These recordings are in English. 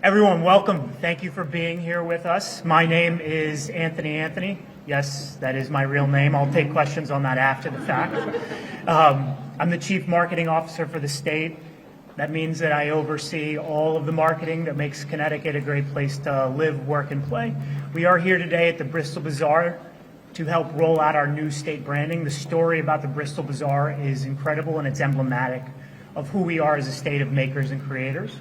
Everyone, welcome. Thank you for being here with us. My name is Anthony. Yes, that is my real name. I'll take questions on that after the fact. I'm the Chief Marketing Officer for the state. That means that I oversee all of the marketing that makes Connecticut a great place to live, work, and play. We are here today at the Bristol Bazaar to help roll out our new state branding. The story about the Bristol Bazaar is incredible, and it's emblematic of who we are as a state of makers and creators.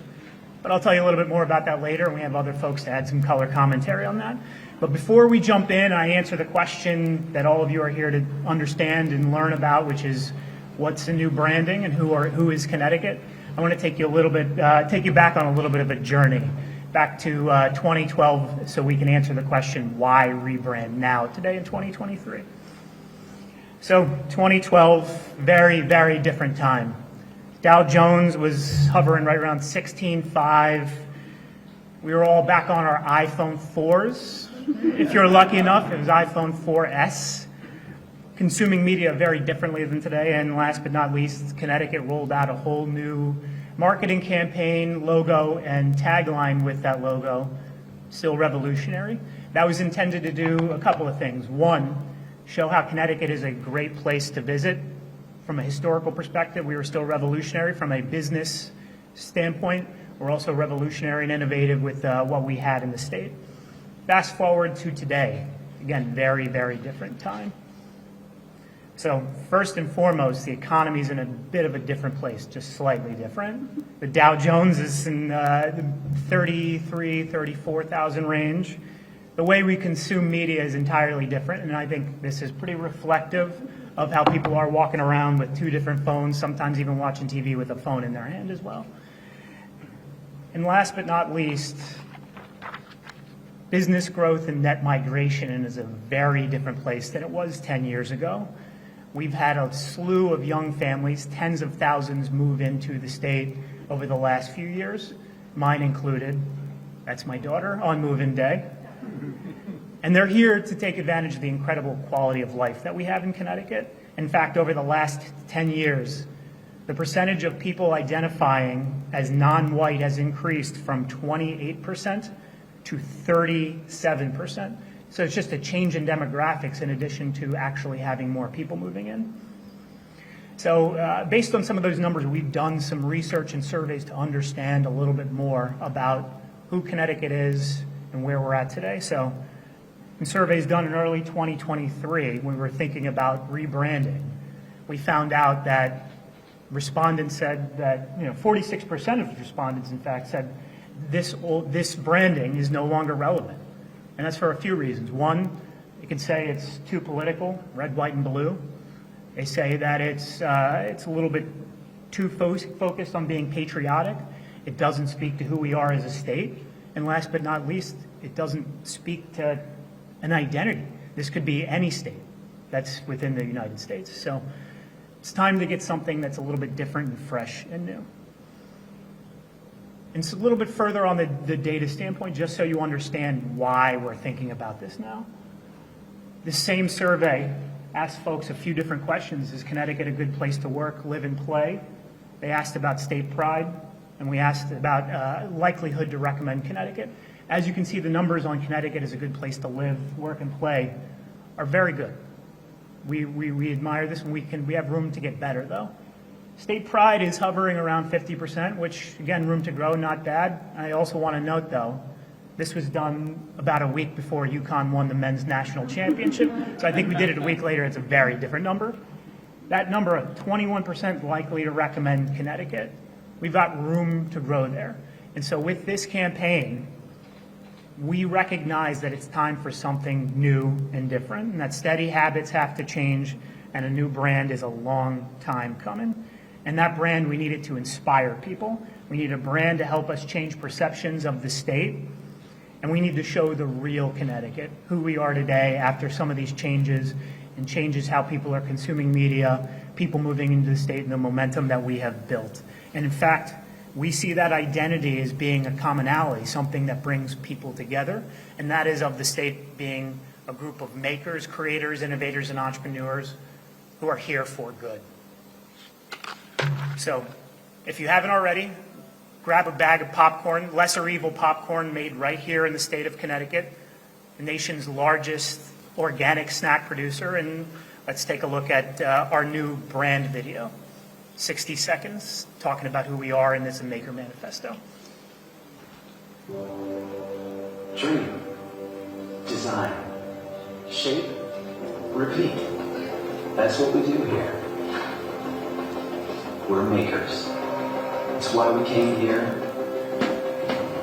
But I'll tell you a little bit more about that later, and we have other folks to add some color commentary on that. But before we jump in, I answer the question that all of you are here to understand and learn about, which is what's the new branding and who is Connecticut. I want to take you back on a little bit of a journey, back to 2012, so we can answer the question, why rebrand now, today in 2023? So 2012, very, very different time. Dow Jones was hovering right around 16.5. We were all back on our iPhone 4s. If you're lucky enough, it was iPhone 4S. Consuming media very differently than today. And last but not least, Connecticut rolled out a whole new marketing campaign, logo, and tagline with that logo, still revolutionary. That was intended to do a couple of things. One, show how Connecticut is a great place to visit. From a historical perspective, we were still revolutionary. From a business standpoint, we're also revolutionary and innovative with what we had in the state. Fast forward to today. Again, very, very different time. So first and foremost, the economy is in a bit of a different place, just slightly different. The Dow Jones is in the 34,000 range. The way we consume media is entirely different, and I think this is pretty reflective of how people are walking around with two different phones, sometimes even watching TV with a phone in their hand as well. And last but not least, business growth and net migration is a very different place than it was 10 years ago. We've had a slew of young families, tens of thousands, move into the state over the last few years, mine included. That's my daughter on move-in day. And they're here to take advantage of the incredible quality of life that we have in Connecticut. In fact, over the last 10 years, the percentage of people identifying as non-white has increased from 28% to 37%. So it's just a change in demographics in addition to actually having more people moving in. So based on some of those numbers, we've done some research and surveys to understand a little bit more about who Connecticut is and where we're at today. So in surveys done in early 2023, when we were thinking about rebranding, we found out that respondents said that 46% of respondents, in fact, said this branding is no longer relevant. And that's for a few reasons. One, you can say it's too political, red, white, and blue. They say that it's a little bit too focused on being patriotic. It doesn't speak to who we are as a state. And last but not least, it doesn't speak to an identity. This could be any state that's within the United States. So it's time to get something that's a little bit different and fresh and new. And so a little bit further on the data standpoint, just so you understand why we're thinking about this now. This same survey asked folks a few different questions. Is Connecticut a good place to work, live, and play? They asked about state pride, and we asked about likelihood to recommend Connecticut. As you can see, the numbers on Connecticut as a good place to live, work, and play are very good. We admire this, and we have room to get better, though. State pride is hovering around 50%, which, again, room to grow, not bad. I also want to note, though, this was done about a week before UConn won the men's national championship. So I think we did it a week later. It's a very different number. That number, 21% likely to recommend Connecticut. We've got room to grow there. And so with this campaign, we recognize that it's time for something new and different, and that steady habits have to change, and a new brand is a long time coming. And that brand, we need it to inspire people. We need a brand to help us change perceptions of the state, and we need to show the real Connecticut, who we are today after some of these changes, and changes how people are consuming media, people moving into the state, and the momentum that we have built. And in fact, we see that identity as being a commonality, something that brings people together, and that is of the state being a group of makers, creators, innovators, and entrepreneurs who are here for good. So if you haven't already, grab a bag of popcorn, lesser evil popcorn made right here in the state of Connecticut, the nation's largest organic snack producer, and let's take a look at our new brand video. 60 seconds talking about who we are in this Maker Manifesto. Dream, design, shape, repeat. That's what we do here. We're makers. It's why we came here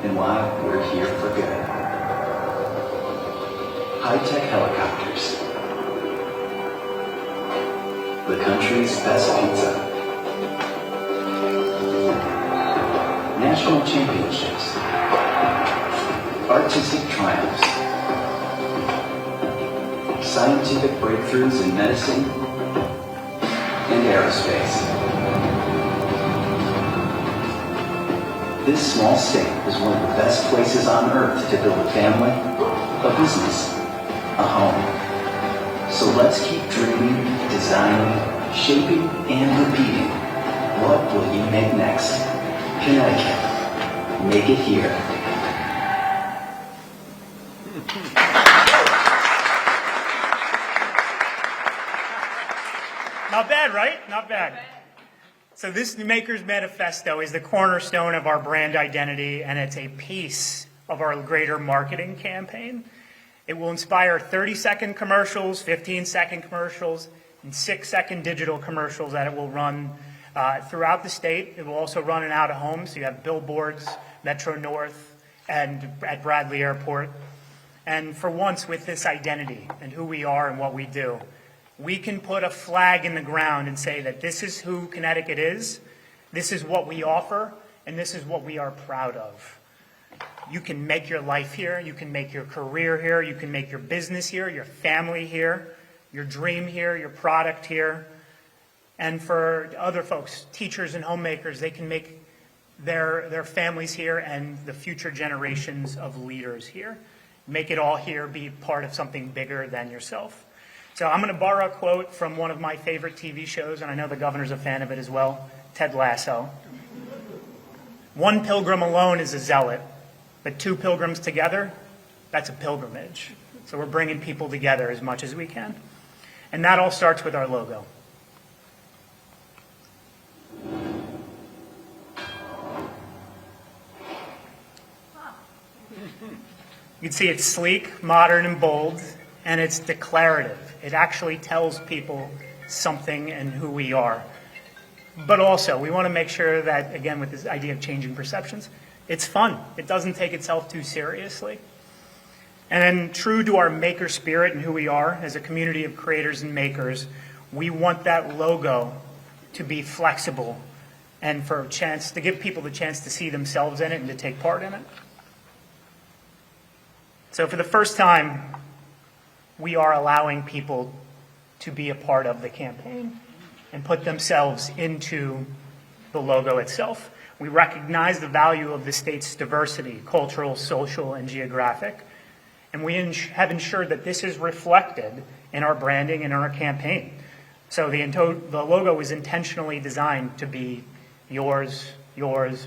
and why we're here for good. High-tech helicopters. The country's best pizza. National championships. Artistic triumphs. Scientific breakthroughs in medicine and aerospace. This small state is one of the best places on earth to build a family, a business, a home. So let's keep dreaming, designing, shaping, and repeating. What will you make next? Connecticut. Make it here. Not bad, right? Not bad. So this Maker's Manifesto is the cornerstone of our brand identity, and it's a piece of our greater marketing campaign. It will inspire 30-second commercials, 15-second commercials, and 6-second digital commercials that it will run throughout the state. It will also run in out-of-home, so you have billboards, Metro North, and at Bradley Airport. And for once, with this identity and who we are and what we do, we can put a flag in the ground and say that this is who Connecticut is, this is what we offer, and this is what we are proud of. You can make your life here, you can make your career here, you can make your business here, your family here, your dream here, your product here. And for other folks, teachers and homemakers, they can make their families here and the future generations of leaders here. Make it all here, be part of something bigger than yourself. So I'm going to borrow a quote from one of my favorite TV shows, and I know the governor's a fan of it as well, Ted Lasso. One pilgrim alone is a zealot, but 2 pilgrims together, that's a pilgrimage. So we're bringing people together as much as we can. And that all starts with our logo. You can see it's sleek, modern, and bold, and it's declarative. It actually tells people something and who we are. But also, we want to make sure that, again, with this idea of changing perceptions, it's fun. It doesn't take itself too seriously. And then, true to our maker spirit and who we are as a community of creators and makers, we want that logo to be flexible and for a chance to give people the chance to see themselves in it and to take part in it. So for the first time, we are allowing people to be a part of the campaign and put themselves into the logo itself. We recognize the value of the state's diversity, cultural, social, and geographic, and we have ensured that this is reflected in our branding and in our campaign. So the logo is intentionally designed to be yours,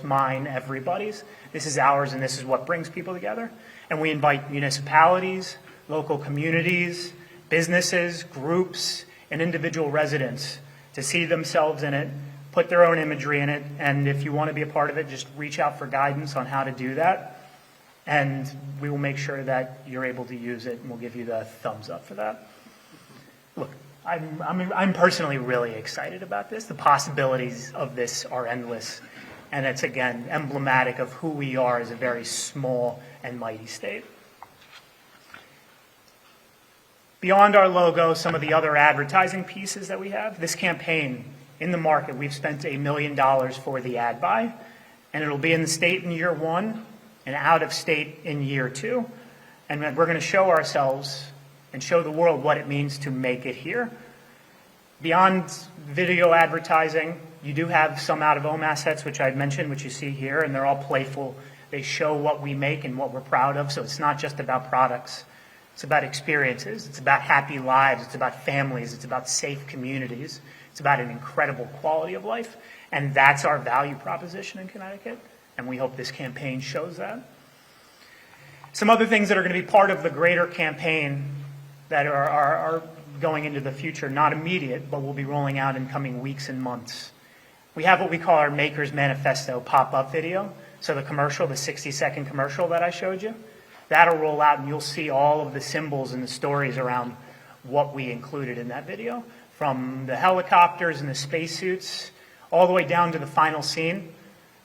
mine, everybody's. This is ours, and this is what brings people together. And we invite municipalities, local communities, businesses, groups, and individual residents to see themselves in it, put their own imagery in it, and if you want to be a part of it, just reach out for guidance on how to do that, and we will make sure that you're able to use it, and we'll give you the thumbs up for that. Look, I'm personally really excited about this. The possibilities of this are endless, and it's, again, emblematic of who we are as a very small and mighty state. Beyond our logo, some of the other advertising pieces that we have, this campaign in the market, we've spent $1 million for the ad buy, and it'll be in the state in year 1 and out of state in year 2. And we're going to show ourselves and show the world what it means to make it here. Beyond video advertising, you do have some out-of-home assets, which I've mentioned, which you see here, and they're all playful. They show what we make and what we're proud of, so it's not just about products. It's about experiences. It's about happy lives. It's about families. It's about safe communities. It's about an incredible quality of life. And that's our value proposition in Connecticut. and we hope this campaign shows that. Some other things that are going to be part of the greater campaign that are going into the future, not immediate, but will be rolling out in coming weeks and months. We have what we call our Maker's Manifesto pop-up video. So the commercial, the 60-second commercial that I showed you, that'll roll out and you'll see all of the symbols and the stories around what we included in that video, from the helicopters and the spacesuits, all the way down to the final scene.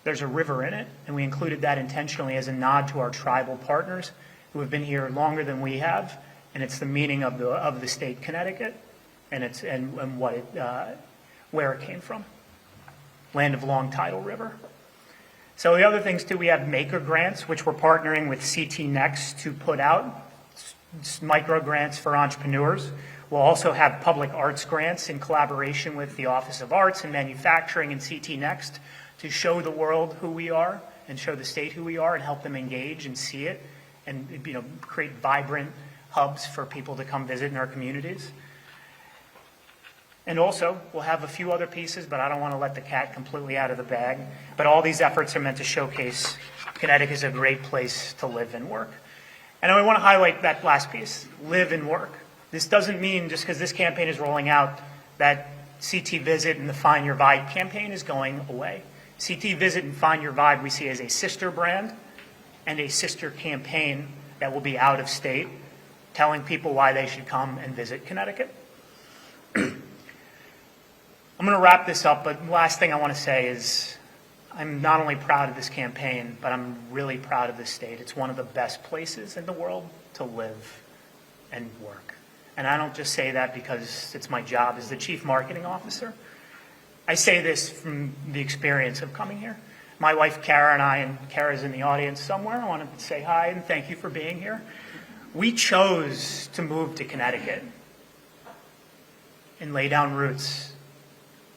There's a river in it, and we included that intentionally as a nod to our tribal partners who have been here longer than we have, and it's the meaning of the state Connecticut, and what it, where it came from, land of Long Tidal River. So the other things too, we have maker grants, which we're partnering with CT Next to put out, micro grants for entrepreneurs. We'll also have public arts grants in collaboration with the Office of Arts and Manufacturing and CT Next to show the world who we are and show the state who we are and help them engage and see it and, you know, create vibrant hubs for people to come visit in our communities. And also, we'll have a few other pieces, but I don't want to let the cat completely out of the bag. But all these efforts are meant to showcase Connecticut is a great place to live and work. And I want to highlight that last piece, live and work. This doesn't mean just because this campaign is rolling out that CT Visit and the Find Your Vibe campaign is going away. CT Visit and Find Your Vibe we see as a sister brand and a sister campaign that will be out of state, telling people why they should come and visit Connecticut. I'm going to wrap this up, but the last thing I want to say is I'm not only proud of this campaign, but I'm really proud of this state. It's one of the best places in the world to live and work. And I don't just say that because it's my job as the chief marketing officer. I say this from the experience of coming here. My wife, Kara, and I, and Kara's in the audience somewhere, I want to say hi and thank you for being here. We chose to move to Connecticut and lay down roots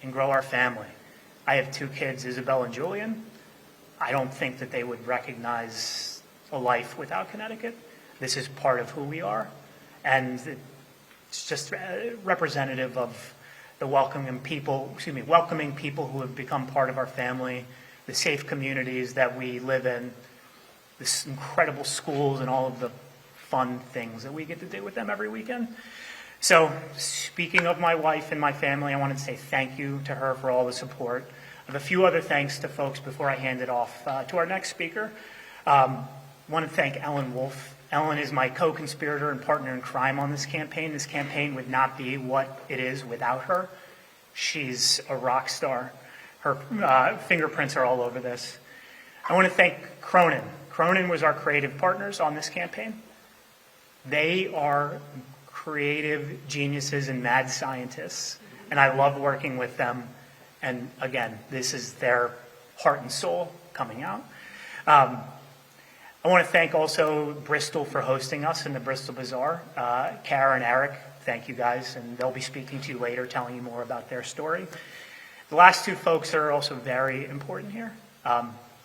and grow our family. I have 2 kids, Isabel and Julian. I don't think that they would recognize a life without Connecticut. This is part of who we are, and it's just representative of the welcoming people who have become part of our family, the safe communities that we live in, this incredible schools and all of the fun things that we get to do with them every weekend. So speaking of my wife and my family, I wanted to say thank you to her for all the support. I have a few other thanks to folks before I hand it off to our next speaker. I want to thank Ellen Wolf. Ellen is my co-conspirator and partner in crime on this campaign. This campaign would not be what it is without her. She's a rock star. Her fingerprints are all over this. I want to thank Cronin. Cronin was our creative partners on this campaign. They are creative geniuses and mad scientists, and I love working with them. And again, this is their heart and soul coming out. I want to thank also Bristol for hosting us in the Bristol Bazaar. Kara and Eric, thank you guys, and they'll be speaking to you later, telling you more about their story. The last 2 folks are also very important here.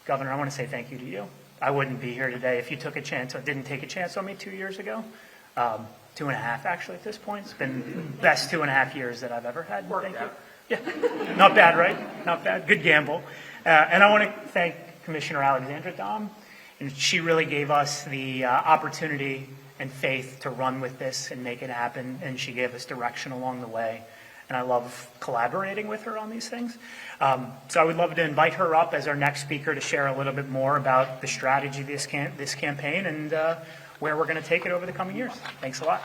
Governor, I want to say thank you to you. I wouldn't be here today if you took a chance or didn't take a chance on me 2 years ago. 2.5 actually at this point. It's been the best 2.5 years that I've ever had. Thank you. Yeah, not bad, right? Not bad. Good gamble. And I want to thank Commissioner Alexandra Dom. And she really gave us the opportunity and faith to run with this and make it happen. And she gave us direction along the way. And I love collaborating with her on these things. So I would love to invite her up as our next speaker to share a little bit more about the strategy of this campaign and where we're going to take it over the coming years. Thanks a lot.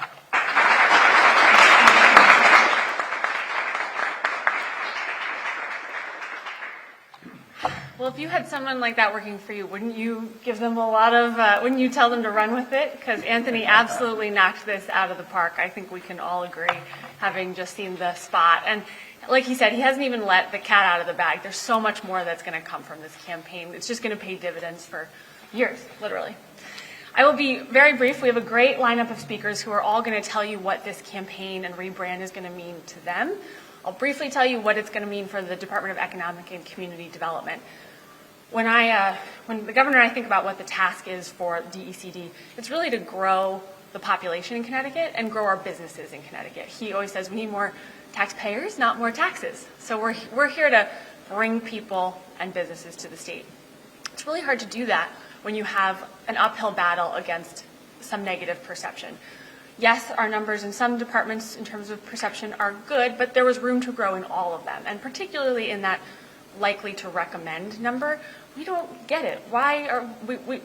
Well, if you had someone like that working for you, wouldn't you give them a lot of, wouldn't you tell them to run with it? Because Anthony absolutely knocked this out of the park. I think we can all agree, having just seen the spot. And like he said, he hasn't even let the cat out of the bag. There's so much more that's going to come from this campaign. It's just going to pay dividends for years, literally. I will be very brief. We have a great lineup of speakers who are all going to tell you what this campaign and rebrand is going to mean to them. I'll briefly tell you what it's going to mean for the Department of Economic and Community Development. When the governor and I think about what the task is for DECD, it's really to grow the population in Connecticut and grow our businesses in Connecticut. He always says we need more taxpayers, not more taxes. So we're here to bring people and businesses to the state. It's really hard to do that when you have an uphill battle against some negative perception. Yes, our numbers in some departments in terms of perception are good, but there was room to grow in all of them, and particularly in that likely to recommend number. We don't get it. Why are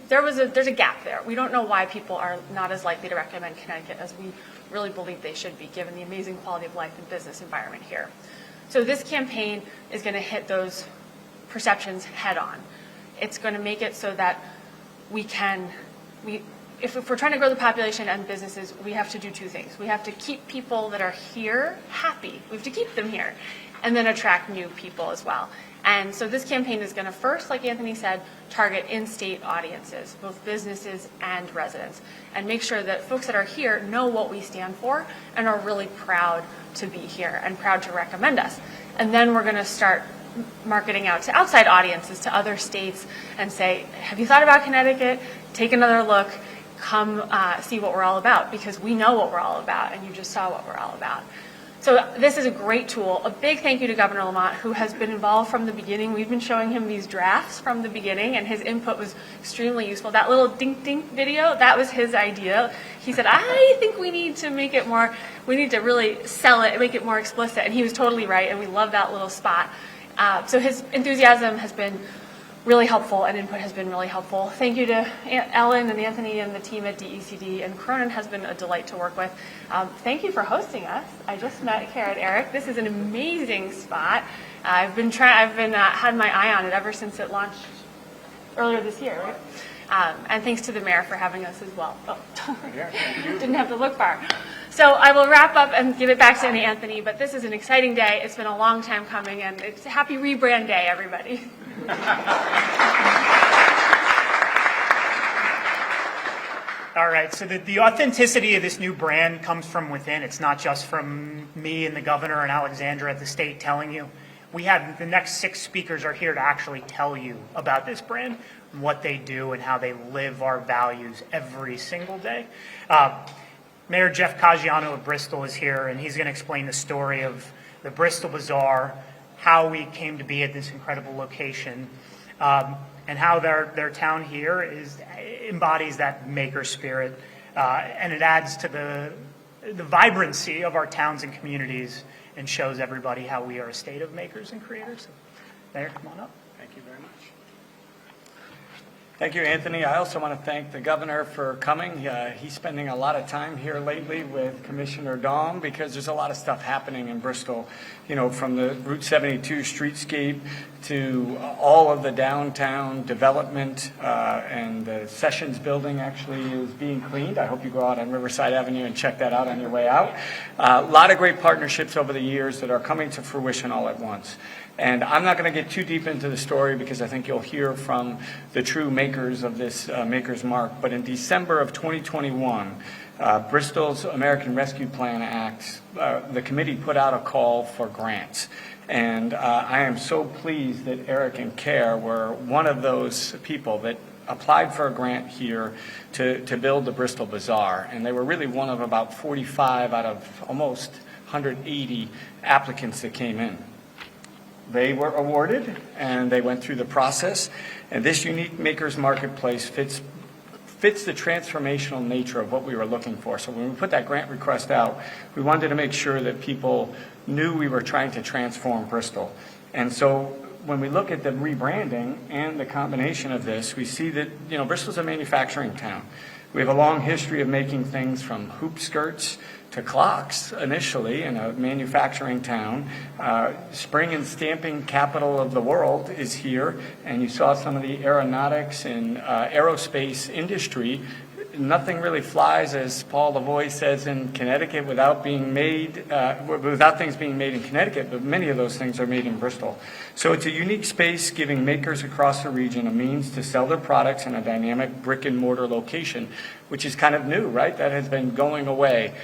there's a gap there. We don't know why people are not as likely to recommend Connecticut as we really believe they should be, given the amazing quality of life and business environment here. So this campaign is going to hit those perceptions head on. It's going to make it so that if we're trying to grow the population and businesses, we have to do two things. We have to keep people that are here happy. We have to keep them here, and then attract new people as well. And so this campaign is going to first, like Anthony said, target in-state audiences, both businesses and residents, and make sure that folks that are here know what we stand for and are really proud to be here and proud to recommend us. And then we're going to start marketing out to outside audiences, to other states, and say, have you thought about Connecticut? Take another look. Come see what we're all about, because we know what we're all about, and you just saw what we're all about. So this is a great tool. A big thank you to Governor Lamont, who has been involved from the beginning. We've been showing him these drafts from the beginning, and his input was extremely useful. That little dink dink video, that was his idea. He said, I think we need to make it more, we need to really sell it, make it more explicit. And he was totally right, and we love that little spot. So his enthusiasm has been really helpful, and input has been really helpful. Thank you to Ellen and Anthony and the team at DECD, and Cronin has been a delight to work with. Thank you for hosting us. I just met Kara and Eric. This is an amazing spot. I've had my eye on it ever since it launched earlier this year, right? And thanks to the mayor for having us as well. Oh, didn't have to look far. So I will wrap up and give it back to Anthony, but this is an exciting day. It's been a long time coming, and it's a happy rebrand day, everybody. All right, so the authenticity of this new brand comes from within. It's not just from me and the governor and Alexandra at the state telling you. We have the next 6 speakers are here to actually tell you about this brand, what they do, and how they live our values every single day. Mayor Jeff Caggiano of Bristol is here, and he's going to explain the story of the Bristol Bazaar, how we came to be at this incredible location, and how their town here embodies that maker spirit, and it adds to the vibrancy of our towns and communities and shows everybody how we are a state of makers and creators. So, Mayor, come on up. Thank you very much. Thank you, Anthony. I also want to thank the governor for coming. He's spending a lot of time here lately with Commissioner Dahm, because there's a lot of stuff happening in Bristol, you know, from the Route 72 streetscape to all of the downtown development, and the Sessions building actually is being cleaned. I hope you go out on Riverside Avenue and check that out on your way out. A lot of great partnerships over the years that are coming to fruition all at once. And I'm not going to get too deep into the story, because I think you'll hear from the true makers of this Maker's Mark. But in December of 2021, Bristol's American Rescue Plan Act, the committee put out a call for grants. And I am so pleased that Eric and Care were one of those people that applied for a grant here to build the Bristol Bazaar. And they were really one of about 45 out of almost 180 applicants that came in. They were awarded, and they went through the process. And this unique makers marketplace fits the transformational nature of what we were looking for. So when we put that grant request out, we wanted to make sure that people knew we were trying to transform Bristol. And so when we look at the rebranding and the combination of this, we see that, you know, Bristol's a manufacturing town. We have a long history of making things from hoop skirts to clocks initially in a manufacturing town. Spring and stamping capital of the world is here, and you saw some of the aeronautics and aerospace industry. Nothing really flies, as Paul Lavoie says, in Connecticut without being made, without things being made in Connecticut, but many of those things are made in Bristol. So it's a unique space giving makers across the region a means to sell their products in a dynamic brick and mortar location, which is kind of new, right? That has been going away.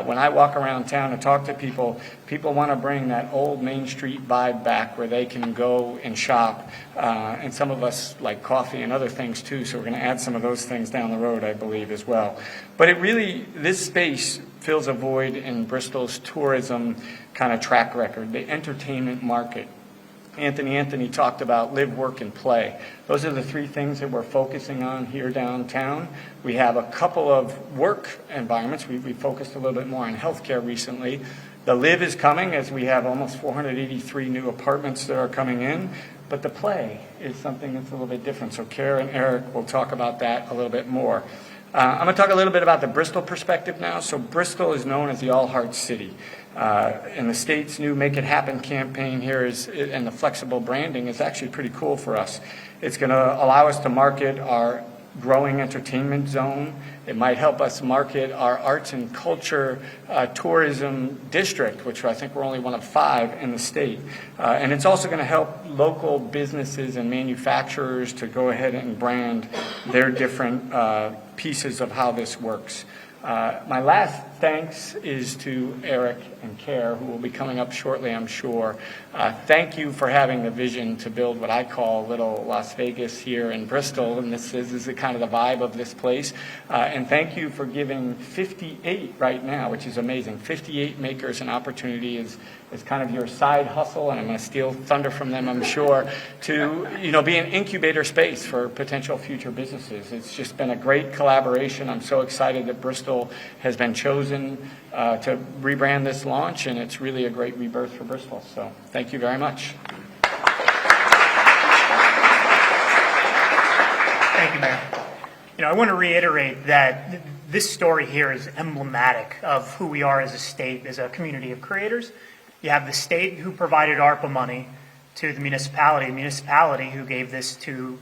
When I walk around town and talk to people, people want to bring that old Main Street vibe back where they can go and shop. And some of us like coffee and other things too, so we're going to add some of those things down the road, I believe, as well. But it really, this space fills a void in Bristol's tourism kind of track record, the entertainment market. Anthony talked about live, work, and play. Those are the three things that we're focusing on here downtown. We have a couple of work environments. We focused a little bit more on healthcare recently. The live is coming, as we have almost 483 new apartments that are coming in. But the play is something that's a little bit different. So Kara and Eric will talk about that a little bit more. I'm going to talk a little bit about the Bristol perspective now. So Bristol is known as the All Hearts City. And the state's new Make It Happen campaign here and the flexible branding is actually pretty cool for us. It's going to allow us to market our growing entertainment zone. It might help us market our arts and culture tourism district, which I think we're only one of 5 in the state. And it's also going to help local businesses and manufacturers to go ahead and brand their different pieces of how this works. My last thanks is to Eric and Kara, who will be coming up shortly, I'm sure. Thank you for having the vision to build what I call Little Las Vegas here in Bristol, and this is the kind of the vibe of this place. And thank you for giving 58 right now, which is amazing. 58 makers an opportunity is kind of your side hustle, and I'm going to steal thunder from them, I'm sure, to be an incubator space for potential future businesses. It's just been a great collaboration. I'm so excited that Bristol has been chosen to rebrand this launch, and it's really a great rebirth for Bristol. So thank you very much. Thank you, Mayor. I want to reiterate that this story here is emblematic of who we are as a state, as a community of creators. You have the state who provided ARPA money to the municipality who gave this to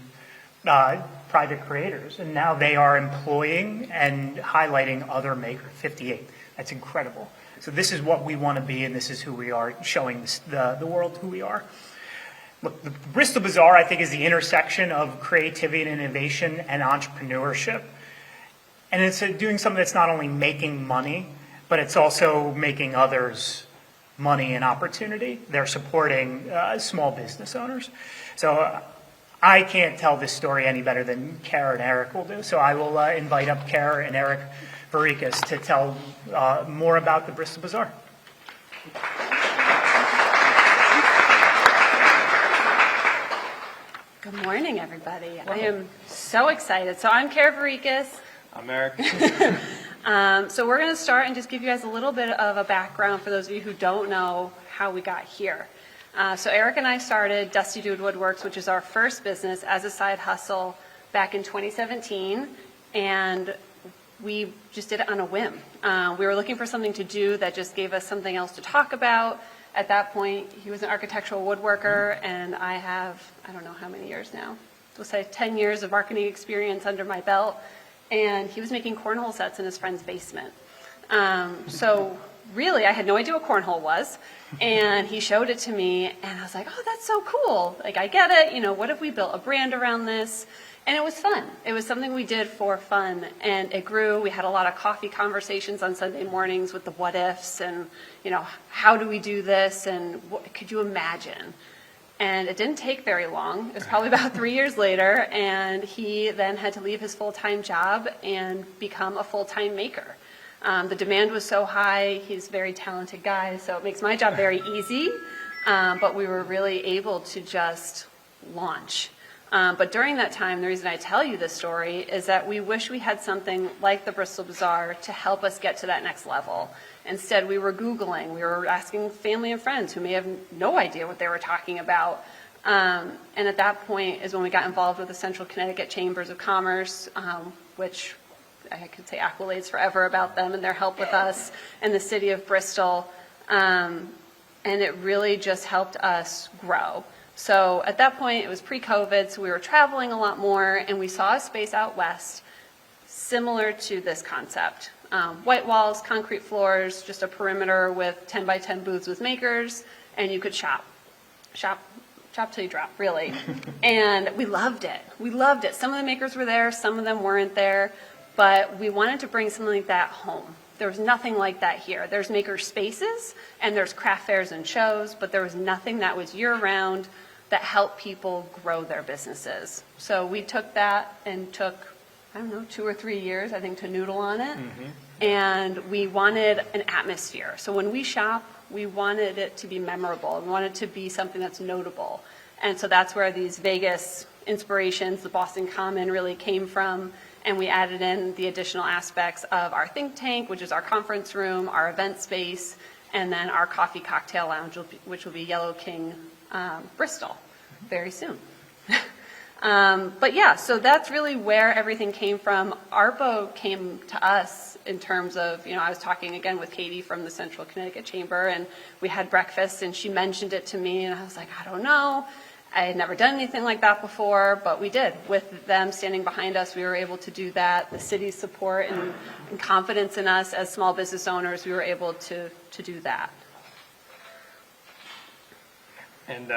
private creators, and now they are employing and highlighting other makers. 58. That's incredible. So this is what we want to be, and this is who we are, showing the world who we are. Look, the Bristol Bazaar, I think, is the intersection of creativity and innovation and entrepreneurship. And it's doing something that's not only making money, but it's also making others money and opportunity. They're supporting small business owners. So I can't tell this story any better than Kara and Eric will do. So I will invite up Kara and Eric Varikas to tell more about the Bristol Bazaar. Good morning, everybody. I am so excited. So I'm Kara Varikas. I'm Eric. So we're going to start and just give you guys a little bit of a background for those of you who don't know how we got here. So Eric and I started Dusty Dude Woodworks, which is our first business, as a side hustle back in 2017, and we just did it on a whim. We were looking for something to do that just gave us something else to talk about. At that point, he was an architectural woodworker, and I have, I don't know how many years now, we'll say 10 years of marketing experience under my belt, and he was making cornhole sets in his friend's basement. So really, I had no idea what cornhole was, and he showed it to me, and I was like, oh, that's so cool. Like, I get it. What if we built a brand around this? And it was fun. It was something we did for fun, and it grew. We had a lot of coffee conversations on Sunday mornings with the what ifs, and, how do we do this, and what could you imagine? And it didn't take very long. It was probably about 3 years later, and he then had to leave his full-time job and become a full-time maker. The demand was so high. He's a very talented guy, so it makes my job very easy, but we were really able to just launch. But during that time, the reason I tell you this story is that we wish we had something like the Bristol Bazaar to help us get to that next level. Instead, we were Googling, we were asking family and friends who may have no idea what they were talking about. And at that point is when we got involved with the Central Connecticut Chambers of Commerce, which I could say accolades forever about them and their help with us, and the city of Bristol. And it really just helped us grow. So at that point, it was pre-COVID, so we were traveling a lot more, and we saw a space out west similar to this concept. White walls, concrete floors, just a perimeter with 10 by 10 booths with makers, and you could shop till you drop, really. And we loved it. We loved it. Some of the makers were there, some of them weren't there, but we wanted to bring something like that home. There was nothing like that here. There's maker spaces, and there's craft fairs and shows, but there was nothing that was year-round that helped people grow their businesses. So we took that and took, 2 or 3 years, I think, to noodle on it. Mm-hmm. And we wanted an atmosphere. So when we shop, we wanted it to be memorable. We wanted it to be something that's notable. And so that's where these Vegas inspirations, the Boston Common, really came from. And we added in the additional aspects of our think tank, which is our conference room, our event space, and then our coffee cocktail lounge, which will be Yellow King Bristol very soon. But yeah, so that's really where everything came from. ARPA came to us in terms of, I was talking again with Katie from the Central Connecticut Chamber, and we had breakfast, and she mentioned it to me, and I was like, I don't know. I had never done anything like that before, but we did. With them standing behind us, we were able to do that. The city's support and confidence in us as small business owners, we were able to do that. And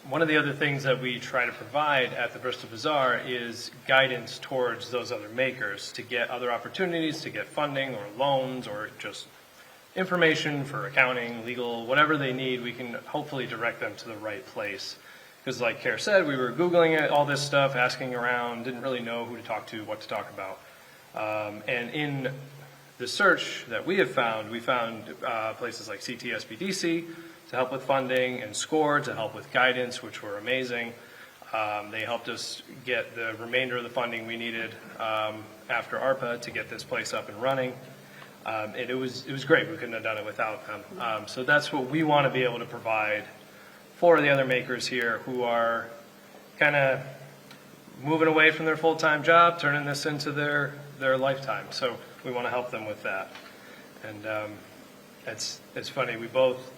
one of the other things that we try to provide at the Bristol Bazaar is guidance towards those other makers to get other opportunities, to get funding or loans or just information for accounting, legal, whatever they need. We can hopefully direct them to the right place. Because like Kara said, we were Googling it, all this stuff, asking around, didn't really know who to talk to, what to talk about. And in the search that we found places like CTSBDC to help with funding and SCORE to help with guidance, which were amazing. They helped us get the remainder of the funding we needed after ARPA to get this place up and running. And it was great. We couldn't have done it without them. So that's what we want to be able to provide for the other makers here who are kind of moving away from their full-time job, turning this into their lifetime. So we want to help them with that. And it's funny, we both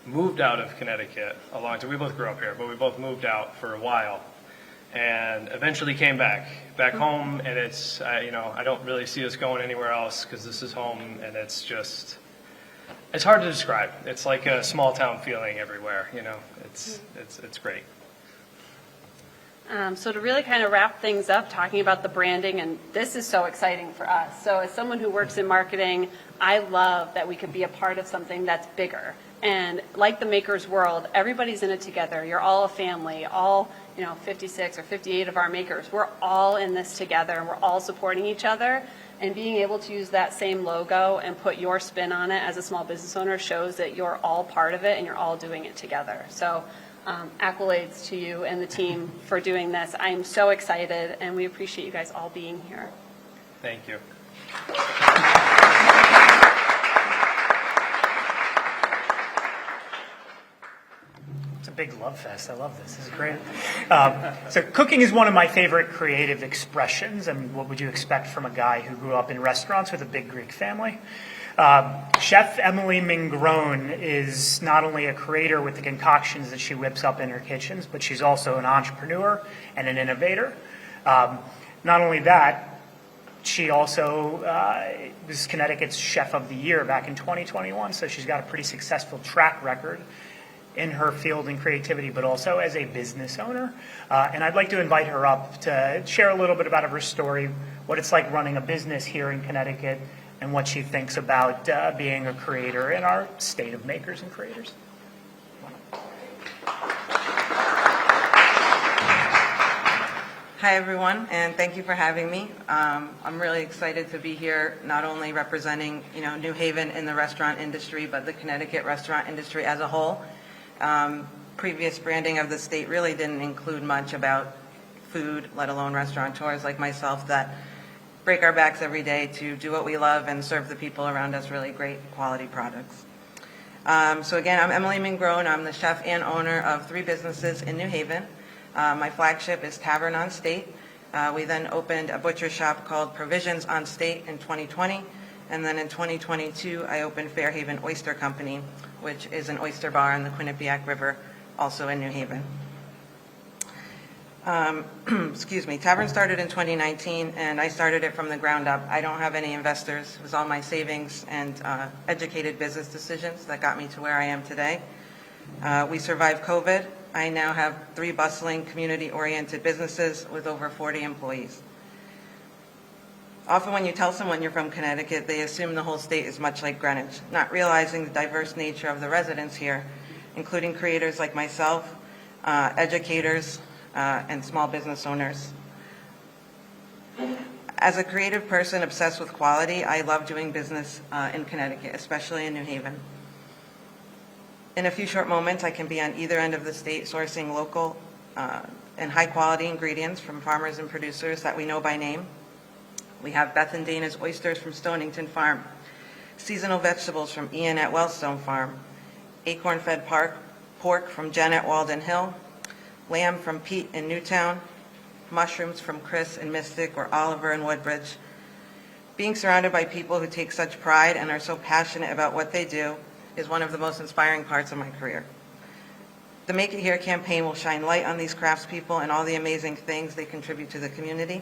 moved out of Connecticut a long time. We both grew up here, but we both moved out for a while and eventually came back home. And it's, I don't really see us going anywhere else because this is home, and it's just, it's hard to describe. It's like a small town feeling everywhere, it's great. So to really kind of wrap things up, talking about the branding, and this is so exciting for us. So as someone who works in marketing, I love that we could be a part of something that's bigger. And like the Makers World, everybody's in it together. You're all a family, all 56 or 58 of our makers. We're all in this together, and we're all supporting each other. And being able to use that same logo and put your spin on it as a small business owner shows that you're all part of it and you're all doing it together. So accolades to you and the team for doing this. I'm so excited, and we appreciate you guys all being here. Thank you. It's a big love fest. I love this. This is great. So cooking is one of my favorite creative expressions. I mean, what would you expect from a guy who grew up in restaurants with a big Greek family? Chef Emily Mingrone is not only a creator with the concoctions that she whips up in her kitchens, but she's also an entrepreneur and an innovator. Not only that, she also was Connecticut's Chef of the Year back in 2021, so she's got a pretty successful track record in her field and creativity, but also as a business owner. And I'd like to invite her up to share a little bit about her story, what it's like running a business here in Connecticut, and what she thinks about being a creator in our state of makers and creators. Hi, everyone, and thank you for having me. I'm really excited to be here, not only representing, New Haven in the restaurant industry, but the Connecticut restaurant industry as a whole. Previous branding of the state really didn't include much about food, let alone restaurateurs like myself that break our backs every day to do what we love and serve the people around us really great quality products. So again, I'm Emily Mingrone. I'm the chef and owner of 3 businesses in New Haven. My flagship is Tavern on State. We then opened a butcher shop called Provisions on State in 2020. And then in 2022, I opened Fairhaven Oyster Company, which is an oyster bar on the Quinnipiac River, also in New Haven. Excuse me. Tavern started in 2019, and I started it from the ground up. I don't have any investors. It was all my savings and educated business decisions that got me to where I am today. We survived COVID. I now have 3 bustling, community-oriented businesses with over 40 employees. Often when you tell someone you're from Connecticut, they assume the whole state is much like Greenwich, not realizing the diverse nature of the residents here, including creators like myself, educators, and small business owners. As a creative person obsessed with quality, I love doing business in Connecticut, especially in New Haven. In a few short moments, I can be on either end of the state sourcing local and high-quality ingredients from farmers and producers that we know by name. We have Beth and Dana's oysters from Stonington Farm, seasonal vegetables from Ian at Wellstone Farm, acorn-fed pork from Jen at Walden Hill, lamb from Pete in Newtown, mushrooms from Chris in Mystic or Oliver in Woodbridge. Being surrounded by people who take such pride and are so passionate about what they do is one of the most inspiring parts of my career. The Make It Here campaign will shine light on these craftspeople and all the amazing things they contribute to the community.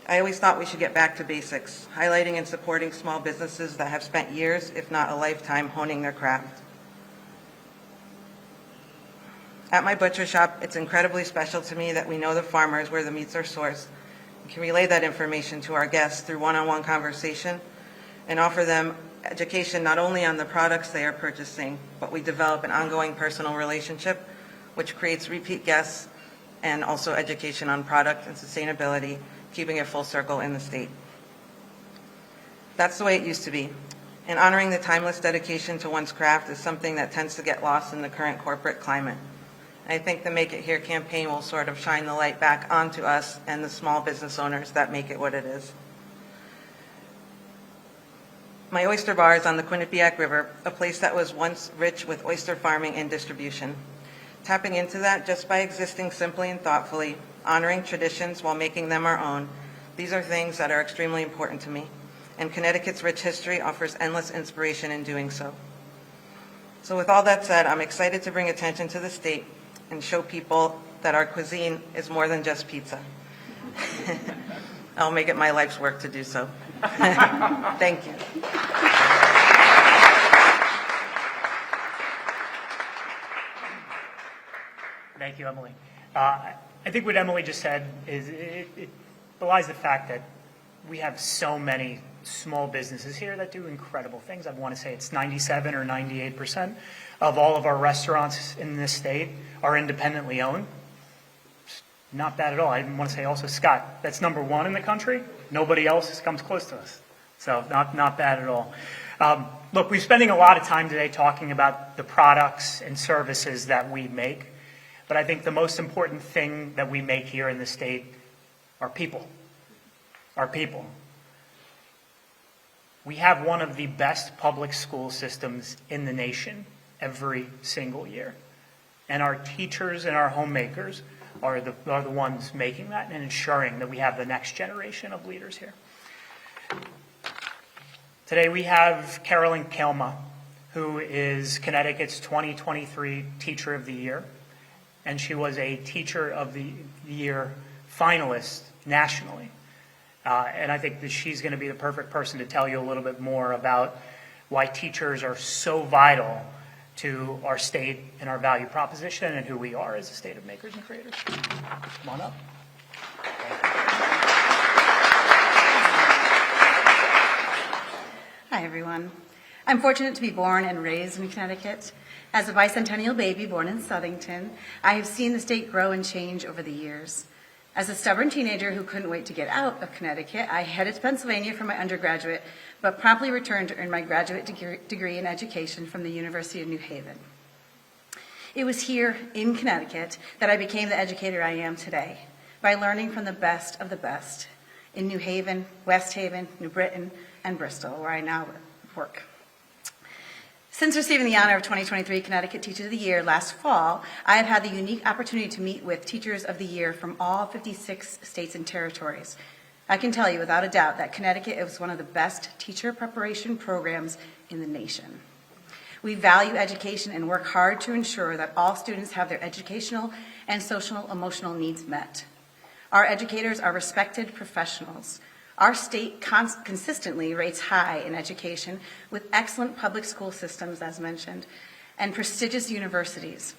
I always thought we should get back to basics, highlighting and supporting small businesses that have spent years, if not a lifetime, honing their craft. At my butcher shop, it's incredibly special to me that we know the farmers where the meats are sourced. We can relay that information to our guests through one-on-one conversation and offer them education not only on the products they are purchasing, but we develop an ongoing personal relationship, which creates repeat guests and also education on product and sustainability, keeping it full circle in the state. That's the way it used to be. And honoring the timeless dedication to one's craft is something that tends to get lost in the current corporate climate. I think the Make It Here campaign will sort of shine the light back onto us and the small business owners that make it what it is. My oyster bar is on the Quinnipiac River, a place that was once rich with oyster farming and distribution. Tapping into that just by existing simply and thoughtfully, honoring traditions while making them our own, these are things that are extremely important to me. And Connecticut's rich history offers endless inspiration in doing so. So with all that said, I'm excited to bring attention to the state and show people that our cuisine is more than just pizza. I'll make it my life's work to do so. Thank you. Thank you, Emily. I think what Emily just said is it belies the fact that we have so many small businesses here that do incredible things. I want to say it's 97 or 98% of all of our restaurants in this state are independently owned. Not bad at all. I want to say also, Scott, that's number one in the country. Nobody else comes close to us. So not bad at all. Look, we're spending a lot of time today talking about the products and services that we make. But I think the most important thing that we make here in the state are people. Our people. We have one of the best public school systems in the nation every single year. And our teachers and our homemakers are the ones making that and ensuring that we have the next generation of leaders here. Today we have Carolyn Kelma, who is Connecticut's 2023 Teacher of the Year. And she was a Teacher of the Year finalist nationally. And I think that she's going to be the perfect person to tell you a little bit more about why teachers are so vital to our state and our value proposition and who we are as a state of makers and creators. Come on up. Hi, everyone. I'm fortunate to be born and raised in Connecticut. As a bicentennial baby born in Southington, I have seen the state grow and change over the years. As a stubborn teenager who couldn't wait to get out of Connecticut, I headed to Pennsylvania for my undergraduate, but promptly returned to earn my graduate degree in education from the University of New Haven. It was here in Connecticut that I became the educator I am today, by learning from the best of the best in New Haven, West Haven, New Britain, and Bristol, where I now work. Since receiving the honor of 2023 Connecticut Teacher of the Year last fall, I have had the unique opportunity to meet with Teachers of the Year from all 56 states and territories. I can tell you without a doubt that Connecticut is one of the best teacher preparation programs in the nation. We value education and work hard to ensure that all students have their educational and social emotional needs met. Our educators are respected professionals. Our state consistently rates high in education with excellent public school systems, as mentioned, and prestigious universities.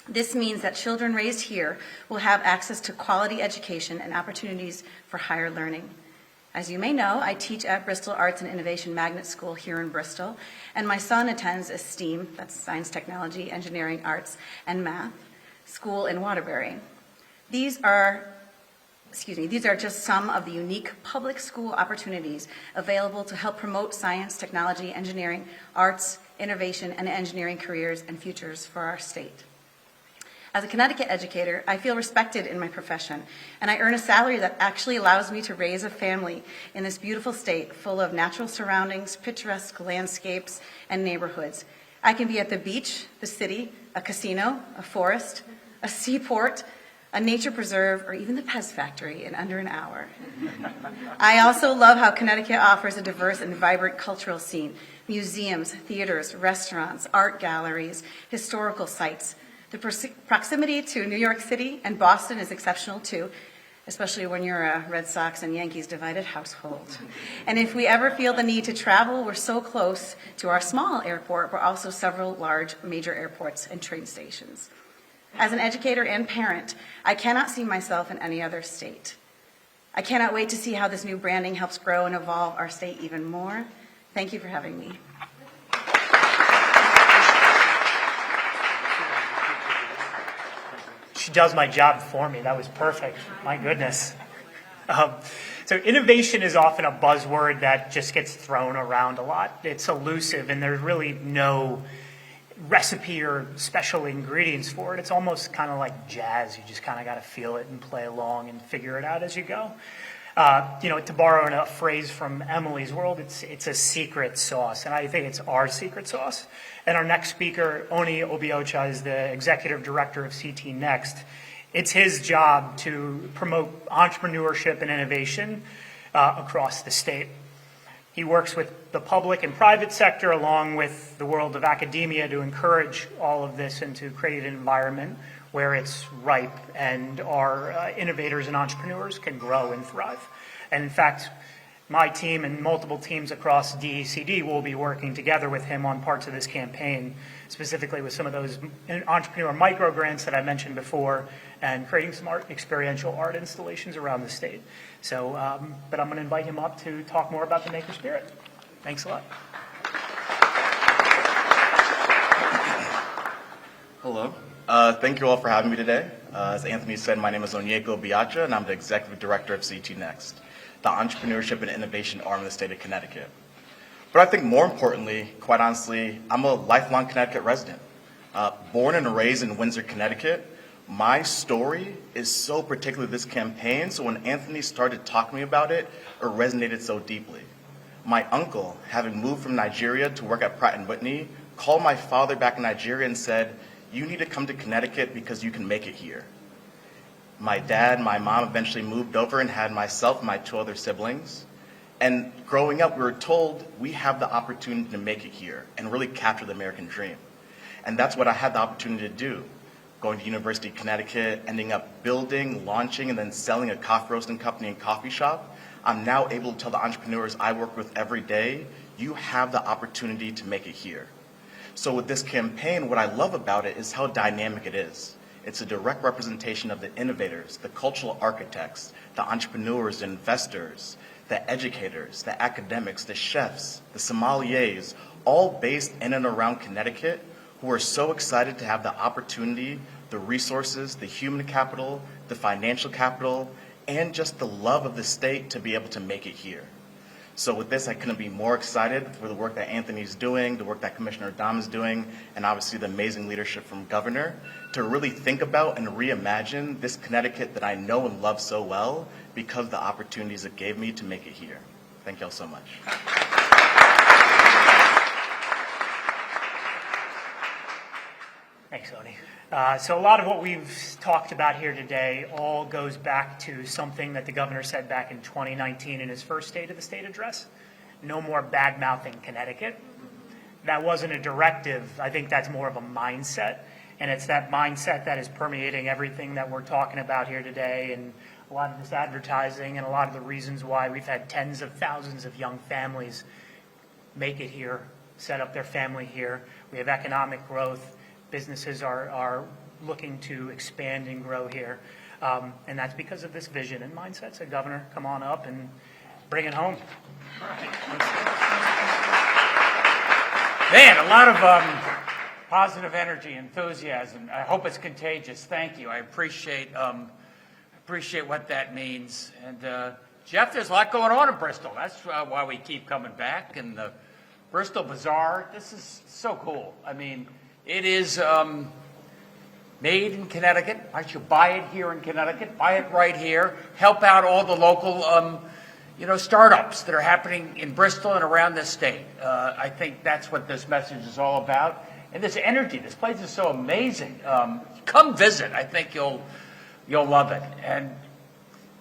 This means that children raised here will have access to quality education and opportunities for higher learning. As you may know, I teach at Bristol Arts and Innovation Magnet School here in Bristol, and my son attends a STEAM, that's Science, Technology, Engineering, Arts, and Math, school in Waterbury. These are just some of the unique public school opportunities available to help promote science, technology, engineering, arts, innovation, and engineering careers and futures for our state. As a Connecticut educator, I feel respected in my profession, and I earn a salary that actually allows me to raise a family in this beautiful state full of natural surroundings, picturesque landscapes, and neighborhoods. I can be at the beach, the city, a casino, a forest, a seaport, a nature preserve, or even the Pez factory in under an hour. I also love how Connecticut offers a diverse and vibrant cultural scene: museums, theaters, restaurants, art galleries, historical sites. The proximity to New York City and Boston is exceptional too, especially when you're a Red Sox and Yankees divided household. And if we ever feel the need to travel, we're so close to our small airport, but also several large major airports and train stations. As an educator and parent, I cannot see myself in any other state. I cannot wait to see how this new branding helps grow and evolve our state even more. Thank you for having me. She does my job for me. That was perfect. My goodness. So innovation is often a buzzword that just gets thrown around a lot. It's elusive, and there's really no recipe or special ingredients for it. It's almost kind of like jazz. You just kind of got to feel it and play along and figure it out as you go. To borrow a phrase from Emily's world, it's a secret sauce, and I think it's our secret sauce. And our next speaker, Oni Obiocha, is the executive director of CT Next. It's his job to promote entrepreneurship and innovation across the state. He works with the public and private sector along with the world of academia to encourage all of this and to create an environment where it's ripe and our innovators and entrepreneurs can grow and thrive. And in fact, my team and multiple teams across DECD will be working together with him on parts of this campaign, specifically with some of those entrepreneur micro grants that I mentioned before, and creating some experiential art installations around the state. So, but I'm going to invite him up to talk more about the maker spirit. Thanks a lot. Hello. Thank you all for having me today. As Anthony said, my name is Onyeko Biacha, and I'm the Executive Director of CT Next, the entrepreneurship and innovation arm of the state of Connecticut. But I think more importantly, quite honestly, I'm a lifelong Connecticut resident. Born and raised in Windsor, Connecticut, my story is so particular to this campaign, so when Anthony started talking to me about it, it resonated so deeply. My uncle, having moved from Nigeria to work at Pratt & Whitney, called my father back in Nigeria and said, "You need to come to Connecticut because you can make it here." My dad, my mom eventually moved over and had myself and my 2 other siblings. And growing up, we were told we have the opportunity to make it here and really capture the American dream. And that's what I had the opportunity to do. Going to University of Connecticut, ending up building, launching, and then selling a coffee roasting company and coffee shop, I'm now able to tell the entrepreneurs I work with every day, you have the opportunity to make it here. So with this campaign, what I love about it is how dynamic it is. It's a direct representation of the innovators, the cultural architects, the entrepreneurs, the investors, the educators, the academics, the chefs, the sommeliers, all based in and around Connecticut, who are so excited to have the opportunity, the resources, the human capital, the financial capital, and just the love of the state to be able to make it here. So with this, I couldn't be more excited for the work that Anthony's doing, the work that Commissioner Dom is doing, and obviously the amazing leadership from Governor, to really think about and reimagine this Connecticut that I know and love so well because of the opportunities it gave me to make it here. Thank y'all so much. Thanks, Oni. So a lot of what we've talked about here today all goes back to something that the governor said back in 2019 in his first State of the State address. No more bad-mouthing Connecticut. That wasn't a directive. I think that's more of a mindset. And it's that mindset that is permeating everything that we're talking about here today, and a lot of this advertising and a lot of the reasons why we've had tens of thousands of young families make it here, set up their family here. We have economic growth. Businesses are looking to expand and grow here. And that's because of this vision and mindset. So, Governor, come on up and bring it home. All right. Man, a lot of positive energy, enthusiasm. I hope it's contagious. Thank you. I appreciate what that means. And Jeff, there's a lot going on in Bristol. That's why we keep coming back. And Bristol Bazaar. This is so cool. I mean, it is made in Connecticut. I should buy it here in Connecticut, buy it right here, help out all the local startups that are happening in Bristol and around this state. I think that's what this message is all about. And this energy, this place is so amazing. Come visit. I think you'll love it. And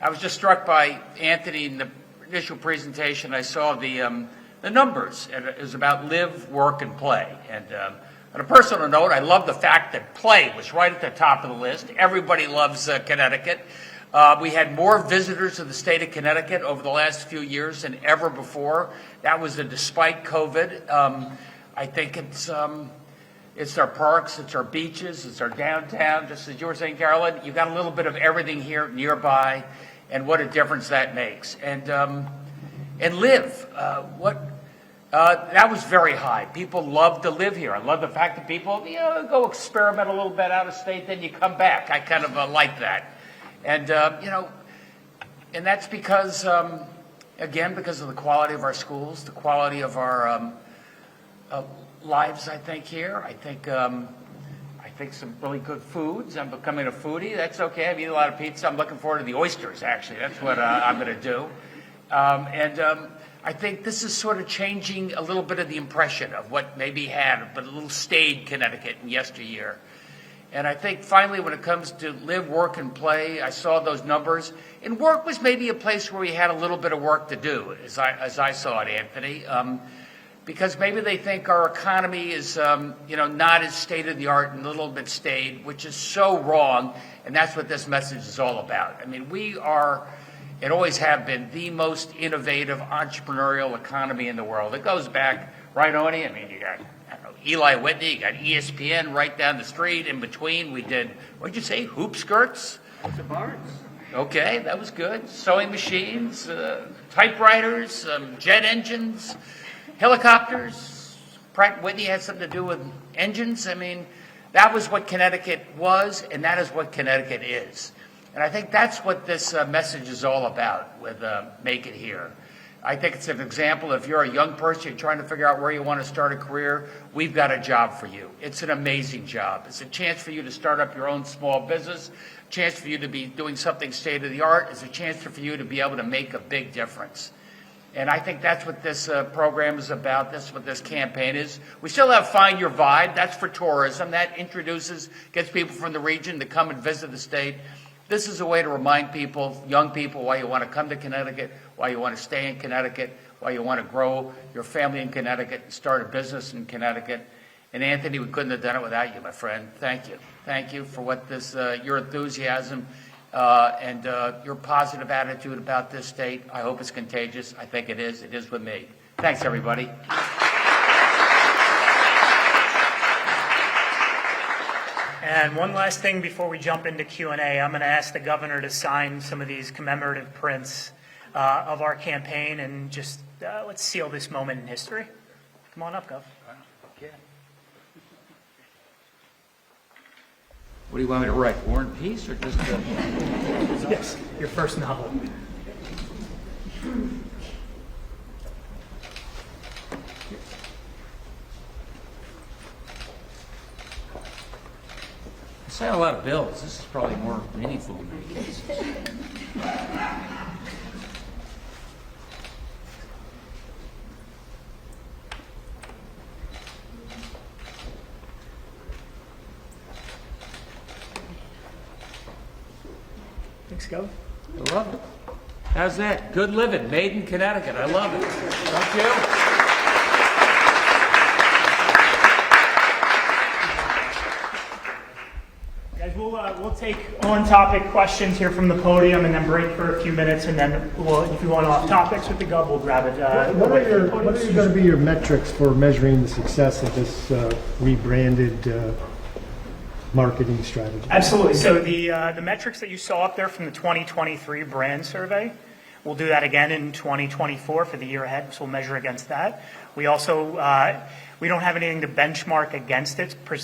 I was just struck by Anthony in the initial presentation. I saw the numbers, and it was about live, work, and play. And on a personal note, I love the fact that play was right at the top of the list. Everybody loves Connecticut. We had more visitors to the state of Connecticut over the last few years than ever before. That was despite COVID. I think it's our parks, it's our beaches, it's our downtown. Just as you were saying, Carolyn, you've got a little bit of everything here nearby, and what a difference that makes. And live. That was very high. People love to live here. I love the fact that people go experiment a little bit out of state, then you come back. I kind of like that. And, and that's because, again, because of the quality of our schools, the quality of our lives, I think, here. I think some really good foods. I'm becoming a foodie. That's okay. I've eaten a lot of pizza. I'm looking forward to the oysters, actually. That's what I'm going to do. I think this is sort of changing a little bit of the impression of what maybe had, but a little staid Connecticut in yesteryear. And I think finally when it comes to live, work, and play, I saw those numbers. And work was maybe a place where we had a little bit of work to do, as I saw it, Anthony. Because maybe they think our economy is, not as state-of-the-art and a little bit staid, which is so wrong. And that's what this message is all about. I mean, we are, and always have been, the most innovative entrepreneurial economy in the world. It goes back, right, Oni? I mean, you got Eli Whitney, you got ESPN right down the street. In between, we did, what'd you say, hoop skirts? Submarines. Okay, that was good. Sewing machines, typewriters, jet engines, helicopters. Pratt & Whitney had something to do with engines. I mean, that was what Connecticut was, and that is what Connecticut is. And I think that's what this message is all about with Make It Here. I think it's an example. If you're a young person, you're trying to figure out where you want to start a career, we've got a job for you. It's an amazing job. It's a chance for you to start up your own small business, a chance for you to be doing something state-of-the-art. It's a chance for you to be able to make a big difference. And I think that's what this program is about. That's what this campaign is. We still have Find Your Vibe. That's for tourism. That gets people from the region to come and visit the state. This is a way to remind people, young people, why you want to come to Connecticut, why you want to stay in Connecticut, why you want to grow your family in Connecticut and start a business in Connecticut. And Anthony, we couldn't have done it without you, my friend. Thank you. Thank you for what your enthusiasm and your positive attitude about this state. I hope it's contagious. I think it is. It is with me. Thanks, everybody. And one last thing before we jump into Q&A, I'm going to ask the governor to sign some of these commemorative prints of our campaign, and just let's seal this moment in history. Come on up, Gov. Okay. What do you want me to write? War and Peace or just... Yes, your first novel. I signed a lot of bills. This is probably more meaningful in many cases. Thanks, Gov. I love it. How's that? Good living, made in Connecticut. I love it. Don't you? Guys, we'll take on-topic questions here from the podium and then break for a few minutes, and then if you want off topics with the Gov, we'll grab it. What are going to be your metrics for measuring the success of this rebranded marketing strategy? Absolutely. So the metrics that you saw up there from the 2023 brand survey, we'll do that again in 2024 for the year ahead, so we'll measure against that. We also, we don't have anything to benchmark against it per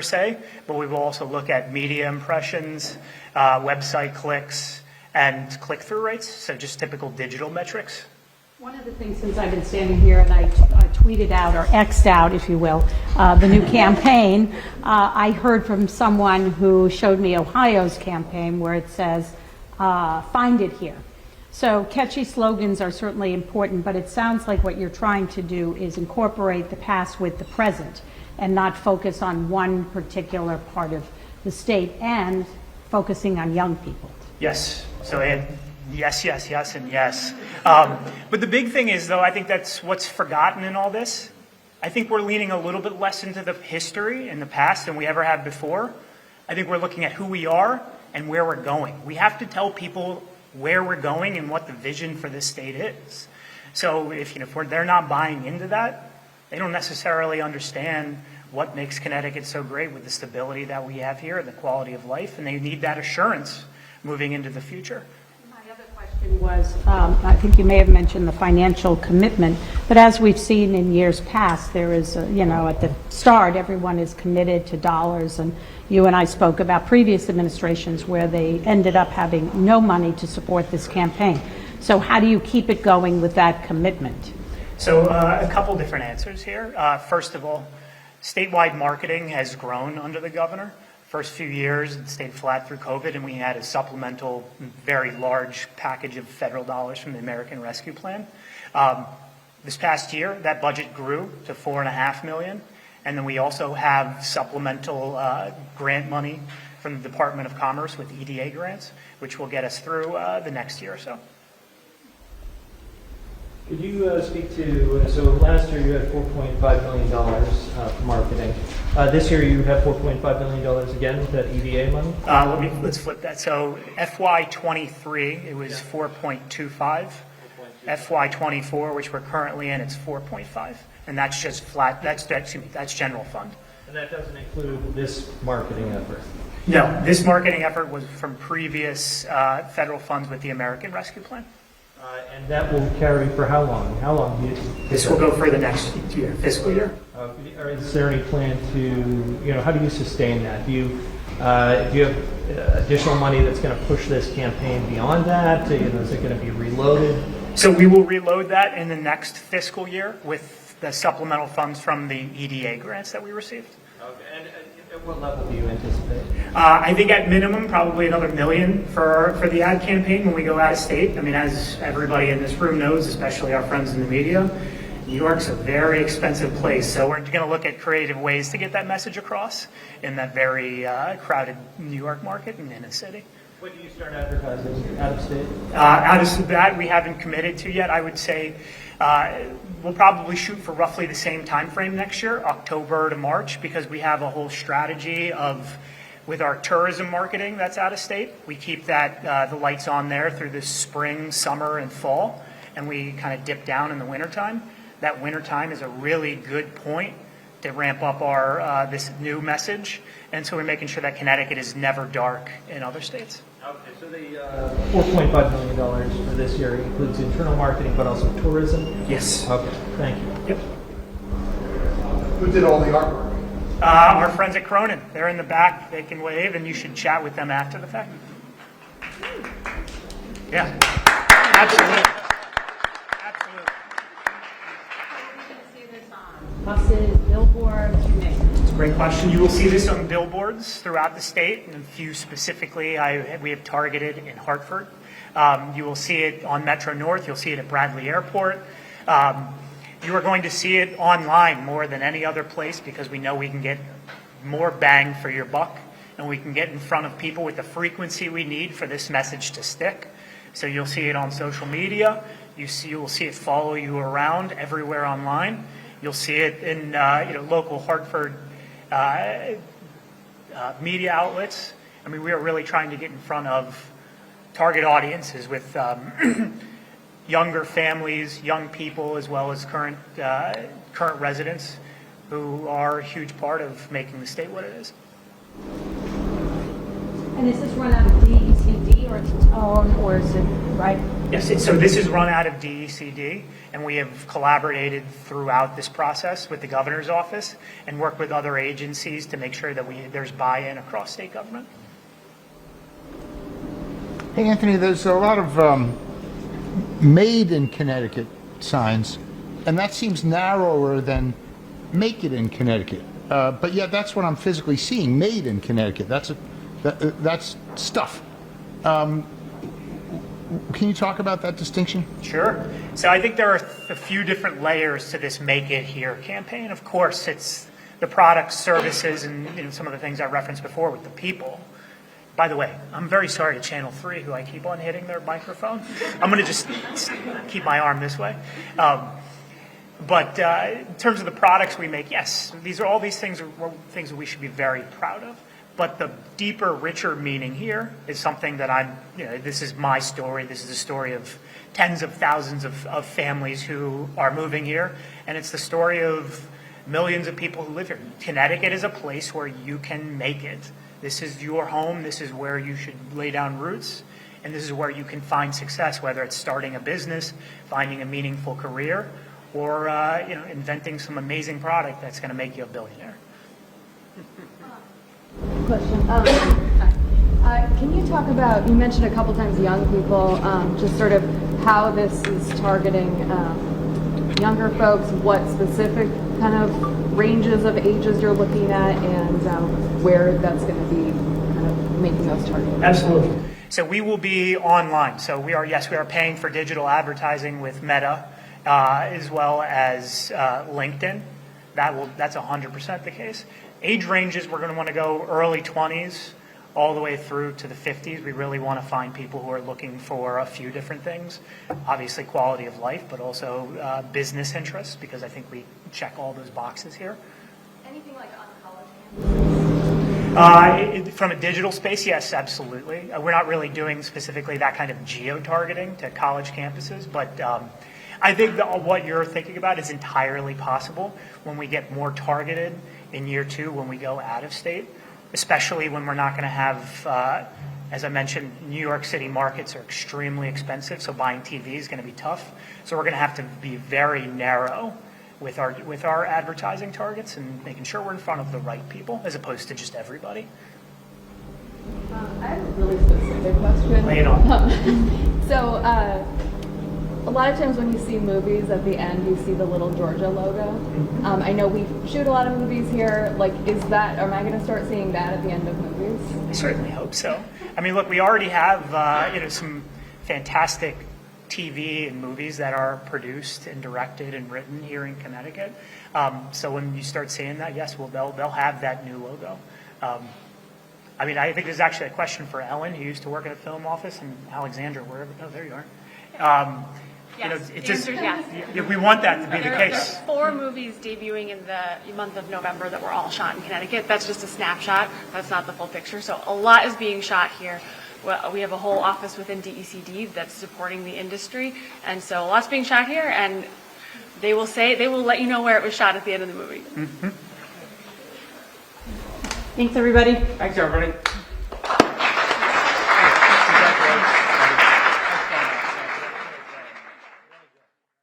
se, but we will also look at media impressions, website clicks, and click-through rates, so just typical digital metrics. One of the things, since I've been standing here and I tweeted out, or X'd out, if you will, the new campaign, I heard from someone who showed me Ohio's campaign where it says, find it here. So catchy slogans are certainly important, but it sounds like what you're trying to do is incorporate the past with the present and not focus on one particular part of the state and focusing on young people. Yes. So yes, yes, yes, and yes. But the big thing is, though, I think that's what's forgotten in all this. I think we're leaning a little bit less into the history and the past than we ever have before. I think we're looking at who we are and where we're going. We have to tell people where we're going and what the vision for this state is. So if they're not buying into that, they don't necessarily understand what makes Connecticut so great with the stability that we have here and the quality of life, and they need that assurance moving into the future. My other question was, I think you may have mentioned the financial commitment, but as we've seen in years past, there is, at the start, everyone is committed to dollars, and you and I spoke about previous administrations where they ended up having no money to support this campaign. So how do you keep it going with that commitment? So a couple different answers here. First of all, statewide marketing has grown under the governor. First few years, it stayed flat through COVID, and we had a supplemental, very large package of federal dollars from the American Rescue Plan. This past year, that budget grew to $4.5 million, and then we also have supplemental grant money from the Department of Commerce with EDA grants, which will get us through the next year or so. Could you speak to, so last year you had $4.5 million for marketing. This year you have $4.5 million again with that EDA money? Let's flip that. So FY23, it was 4.25. FY24, which we're currently in, it's 4.5. And that's just flat, that's general fund. And that doesn't include this marketing effort? No, this marketing effort was from previous federal funds with the American Rescue Plan. And that will carry for how long? How long do you? This will go for the next year, fiscal year. Is there any plan to, how do you sustain that? Do you have additional money that's going to push this campaign beyond that? Is it going to be reloaded? So we will reload that in the next fiscal year with the supplemental funds from the EDA grants that we received. Okay. And at what level do you anticipate? I think at minimum, probably another $1 million for the ad campaign when we go out of state. I mean, as everybody in this room knows, especially our friends in the media, New York's a very expensive place. So we're going to look at creative ways to get that message across in that very crowded New York market and in a city. When do you start advertising out of state? Out of that, we haven't committed to yet. I would say we'll probably shoot for roughly the same time frame next year, October to March, because we have a whole strategy with our tourism marketing that's out of state. We keep that the lights on there through the spring, summer, and fall, and we kind of dip down in the wintertime. That wintertime is a really good point to ramp up our this new message, and so we're making sure that Connecticut is never dark in other states. Okay, so the $4.5 million for this year includes internal marketing, but also tourism? Yes. Okay, thank you. Yep. Who did all the artwork? Our friends at Cronin. They're in the back. They can wave, and you should chat with them after the fact. Yeah, absolutely. Absolutely. See this on buses, billboards, you name it. It's a great question. You will see this on billboards throughout the state, and a few specifically we have targeted in Hartford. You will see it on Metro North. You'll see it at Bradley Airport. You are going to see it online more than any other place because we know we can get more bang for your buck, and we can get in front of people with the frequency we need for this message to stick. So you'll see it on social media. You will see it follow you around everywhere online. You'll see it in local Hartford media outlets. I mean, we are really trying to get in front of target audiences with younger families, young people, as well as current residents who are a huge part of making the state what it is. And is this run out of DECD or its own, or is it, right? Yes, so this is run out of DECD, and we have collaborated throughout this process with the governor's office and worked with other agencies to make sure that there's buy-in across state government. Hey, Anthony, there's a lot of made in Connecticut signs, and that seems narrower than make it in Connecticut. But yet that's what I'm physically seeing, made in Connecticut. That's stuff. Can you talk about that distinction? Sure. So I think there are a few different layers to this Make It Here campaign. Of course, it's the products, services, and some of the things I referenced before with the people. By the way, I'm very sorry to Channel 3, who I keep on hitting their microphone. I'm going to just keep my arm this way. But in terms of the products we make, yes, all these things are things that we should be very proud of. But the deeper, richer meaning here is something that this is my story. This is the story of tens of thousands of families who are moving here. And it's the story of millions of people who live here. Connecticut is a place where you can make it. This is your home. This is where you should lay down roots. And this is where you can find success, whether it's starting a business, finding a meaningful career, or inventing some amazing product that's going to make you a billionaire. Question. Can you talk about, you mentioned a couple times young people, just sort of how this is targeting younger folks, what specific kind of ranges of ages you're looking at, and where that's going to be kind of making those targeted? Absolutely. So we will be online. So we are paying for digital advertising with Meta, as well as LinkedIn. That's 100% the case. Age ranges, we're going to want to go early 20s all the way through to the 50s. We really want to find people who are looking for a few different things. Obviously quality of life, but also business interests, because I think we check all those boxes here. Anything like on college campuses? From a digital space, yes, absolutely. We're not really doing specifically that kind of geo-targeting to college campuses, but I think what you're thinking about is entirely possible when we get more targeted in year 2 when we go out of state, especially when we're not going to have, as I mentioned, New York City markets are extremely expensive, so buying TV is going to be tough. So we're going to have to be very narrow with our advertising targets and making sure we're in front of the right people as opposed to just everybody. I have a really specific question. Lay it on. So, a lot of times when you see movies, at the end you see the little Georgia logo. I know we shoot a lot of movies here. Like, am I going to start seeing that at the end of movies? I certainly hope so. I mean, look, we already have some fantastic TV and movies that are produced and directed and written here in Connecticut. So when you start seeing that, yes, they'll have that new logo. I mean, I think there's actually a question for Ellen, who used to work at a film office, and Alexandra, wherever. Oh, there you are. Yes, the answer is yes. We want that to be the There case. are 4 movies debuting in the month of November that were all shot in Connecticut. That's just a snapshot. That's not the full picture. So a lot is being shot here. Well, we have a whole office within DECD that's supporting the industry. And so lots being shot here, and they will let you know where it was shot at the end of the movie. Mm-hmm. Thanks, everybody. Thanks, everybody.